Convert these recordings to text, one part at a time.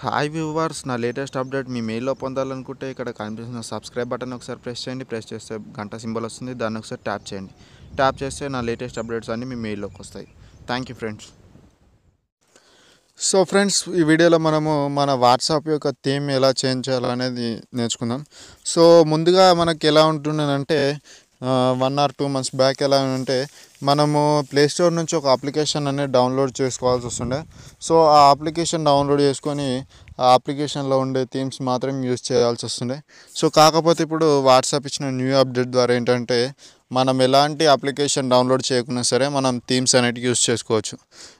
Hi viewers, నా latest update మీ మెయిల్లో పొందాలనుకుంటే ఇక్కడ కనిపిస్తున్న సబ్స్క్రైబ్ బటన్ ఒకసారి ప్రెస్ చేయండి. ప్రెస్ చేస్తే గంట సింబల్ వస్తుంది, దాన్ని ఒకసారి ట్యాప్ చేయండి. ట్యాప్ చేస్తే నా లేటెస్ట్ అప్డేట్స్ అన్నీ మీ మెయిల్లోకి వస్తాయి. Thank you friends. So friends, ఈ వీడియోలో మనము మన వాట్సాప్ యొక్క థీమ్ ఎలా చేంజ్ చేయాలనేది నేర్చుకుందాం. సో ముందుగా మనకి ఎలా ఉంటుందంటే 1 or 2 months బ్యాక్ ఎలా అంటే మనము ప్లేస్టోర్ నుంచి ఒక అప్లికేషన్ అనేది డౌన్లోడ్ చేసుకోవాల్సి వస్తుండే. సో ఆ అప్లికేషన్ డౌన్లోడ్ చేసుకొని ఆ అప్లికేషన్లో ఉండే థీమ్స్ మాత్రం యూజ్ చేయాల్సి వస్తుండే. సో కాకపోతే ఇప్పుడు వాట్సాప్ ఇచ్చిన న్యూ అప్డేట్ ద్వారా ఏంటంటే మనం ఎలాంటి అప్లికేషన్ డౌన్లోడ్ చేయకున్నా సరే మనం థీమ్స్ అనేటివి యూజ్ చేసుకోవచ్చు.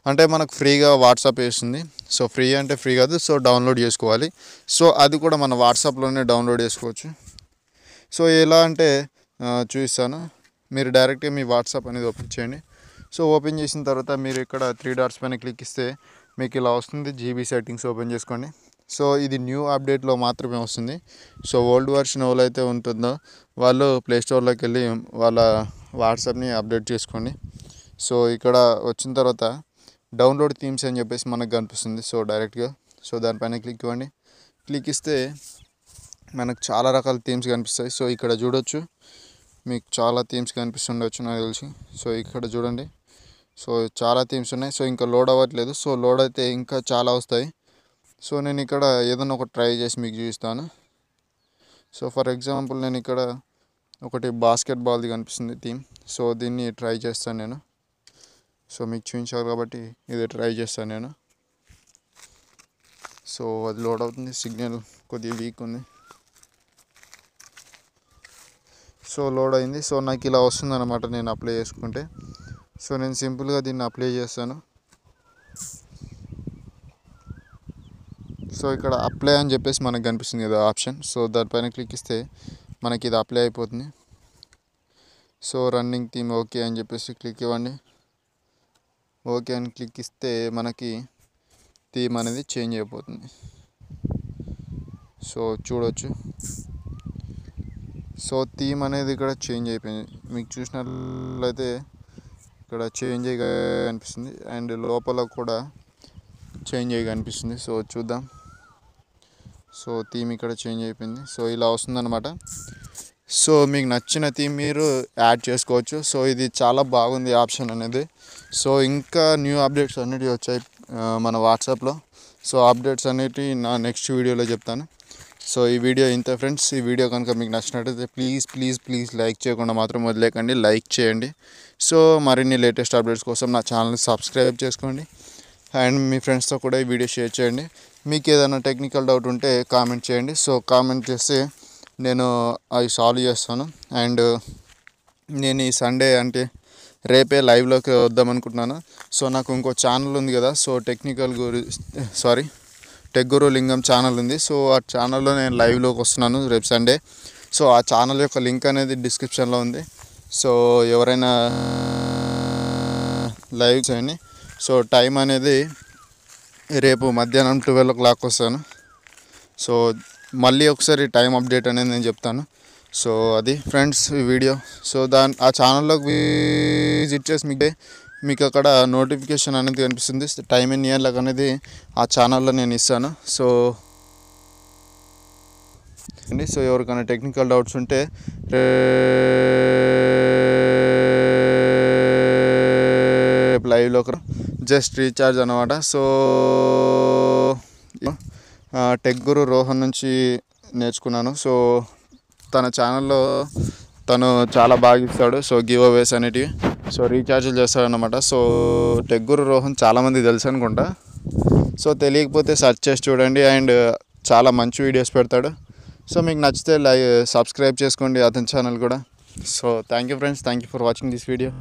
అంటే మనకు ఫ్రీగా వాట్సాప్ వేస్తుంది. సో ఫ్రీ అంటే ఫ్రీ కాదు, సో డౌన్లోడ్ చేసుకోవాలి. సో అది కూడా మన వాట్సాప్లోనే డౌన్లోడ్ చేసుకోవచ్చు. సో ఎలా అంటే చూపిస్తాను. మీరు డైరెక్ట్గా మీ వాట్సాప్ అనేది ఓపెన్ చేయండి. సో ఓపెన్ చేసిన తర్వాత మీరు ఇక్కడ 3 dots పైన క్లిక్ ఇస్తే మీకు ఇలా వస్తుంది. జీబీ సెట్టింగ్స్ ఓపెన్ చేసుకోండి. సో ఇది న్యూ అప్డేట్లో మాత్రమే వస్తుంది. సో ఓల్డ్ వర్షన్ ఎవరైతే ఉంటుందో వాళ్ళు ప్లేస్టోర్లోకి వెళ్ళి వాళ్ళ వాట్సాప్ని అప్డేట్ చేసుకోండి. సో ఇక్కడ వచ్చిన తర్వాత డౌన్లోడ్ థీమ్స్ అని చెప్పేసి మనకు కనిపిస్తుంది. సో డైరెక్ట్గా దానిపైన క్లిక్ ఇవ్వండి. క్లిక్ ఇస్తే మనకు చాలా రకాల థీమ్స్ కనిపిస్తాయి. సో ఇక్కడ చూడొచ్చు, మీకు చాలా థీమ్స్ కనిపిస్తుండొచ్చు నాకు తెలిసి. సో ఇక్కడ చూడండి, సో చాలా థీమ్స్ ఉన్నాయి. సో ఇంకా లోడ్ అవ్వట్లేదు. సో లోడ్ అయితే ఇంకా చాలా వస్తాయి. సో నేను ఇక్కడ ఏదైనా ఒకటి ట్రై చేసి మీకు చూపిస్తాను. సో ఫర్ ఎగ్జాంపుల్ నేను ఇక్కడ ఒకటి బాస్కెట్బాల్ది కనిపిస్తుంది థీమ్. సో దీన్ని ట్రై చేస్తాను నేను. సో మీకు చూపించాలి కాబట్టి ఇది ట్రై చేస్తాను నేను. సో అది లోడ్ అవుతుంది. సిగ్నల్ కొద్దిగా వీక్ ఉంది. సో లోడ్ అయింది. సో నాకు ఇలా వస్తుంది అన్నమాట నేను అప్లై చేసుకుంటే. సో నేను సింపుల్గా దీన్ని అప్లై చేస్తాను. సో ఇక్కడ అప్లై అని చెప్పేసి మనకు కనిపిస్తుంది కదా ఆప్షన్. సో దానిపైన క్లిక్ ఇస్తే మనకి ఇది అప్లై అయిపోతుంది. సో రన్నింగ్ థీమ్ ఓకే అని చెప్పేసి క్లిక్ ఇవ్వండి. ఓకే అని క్లిక్ ఇస్తే మనకి థీమ్ అనేది చేంజ్ అయిపోతుంది. సో చూడవచ్చు, సో థీమ్ అనేది ఇక్కడ చేంజ్ అయిపోయింది. మీకు చూసినట్లయితే ఇక్కడ చేంజ్ అయ్యి కనిపిస్తుంది అండ్ లోపల కూడా చేంజ్ అయ్యి కనిపిస్తుంది. సో చూద్దాం. సో థీమ్ ఇక్కడ చేంజ్ అయిపోయింది. సో ఇలా వస్తుందన్నమాట. సో మీకు నచ్చిన థీమ్ మీరు యాడ్ చేసుకోవచ్చు. సో ఇది చాలా బాగుంది ఆప్షన్ అనేది. సో ఇంకా న్యూ అప్డేట్స్ అన్నిటివి వచ్చాయి మన వాట్సాప్లో. సో అప్డేట్స్ అనేటివి నా నెక్స్ట్ వీడియోలో చెప్తాను. సో ఈ వీడియో ఇంతే ఫ్రెండ్స్. ఈ వీడియో కనుక మీకు నచ్చినట్టయితే ప్లీజ్ లైక్ చేయకుండా మాత్రం వదిలేకండి, లైక్ చేయండి. సో మరిన్ని లేటెస్ట్ అప్డేట్స్ కోసం నా ఛానల్ని సబ్స్క్రైబ్ చేసుకోండి అండ్ మీ ఫ్రెండ్స్తో కూడా ఈ వీడియో షేర్ చేయండి. మీకు ఏదైనా టెక్నికల్ డౌట్ ఉంటే కామెంట్ చేయండి. సో కామెంట్ చేస్తే నేను అవి సాల్వ్ చేస్తాను. అండ్ నేను ఈ సండే అంటే రేపే లైవ్లోకి వద్దామనుకుంటున్నాను. సో నాకు ఇంకో ఛానల్ ఉంది కదా, సో టెక్ గురు లింగం ఛానల్ ఉంది. సో ఆ ఛానల్లో నేను లైవ్లోకి వస్తున్నాను రేపు సండే. సో ఆ ఛానల్ యొక్క లింక్ అనేది డిస్క్రిప్షన్లో ఉంది. సో ఎవరైనా లైవ్ చేయండి. సో టైం అనేది రేపు మధ్యాహ్నం 12 o'clock వస్తాను. సో మళ్ళీ ఒకసారి టైం అప్డేట్ అనేది నేను చెప్తాను. సో అది ఫ్రెండ్స్ ఈ వీడియో. సో ఆ ఛానల్లోకి విజిట్ చేసి మీకు అక్కడ నోటిఫికేషన్ అనేది కనిపిస్తుంది. టైమ్ ఇన్ ఇయర్లకు అనేది ఆ ఛానల్లో నేను ఇస్తాను. సో ఎవరికైనా టెక్నికల్ డౌట్స్ ఉంటే లైవ్లో జస్ట్ రీఛార్జ్ అన్నమాట. సో టెక్ గురు రోహన్ నుంచి నేర్చుకున్నాను. సో తన ఛానల్లో తను చాలా బాగా ఇస్తాడు. సో గివ్ అవేస్ అనేటివి, సో రీఛార్జ్లు చేస్తాడనమాట. సో టెక్ గురు రోహన్ చాలామంది తెలుసు అనుకుంటా. సో తెలియకపోతే సెర్చ్ చేసి చూడండి అండ్ చాలా మంచి వీడియోస్ పెడతాడు. సో మీకు నచ్చితే సబ్స్క్రైబ్ చేసుకోండి అతని ఛానల్ కూడా. So thank you friends, thank you for watching this video.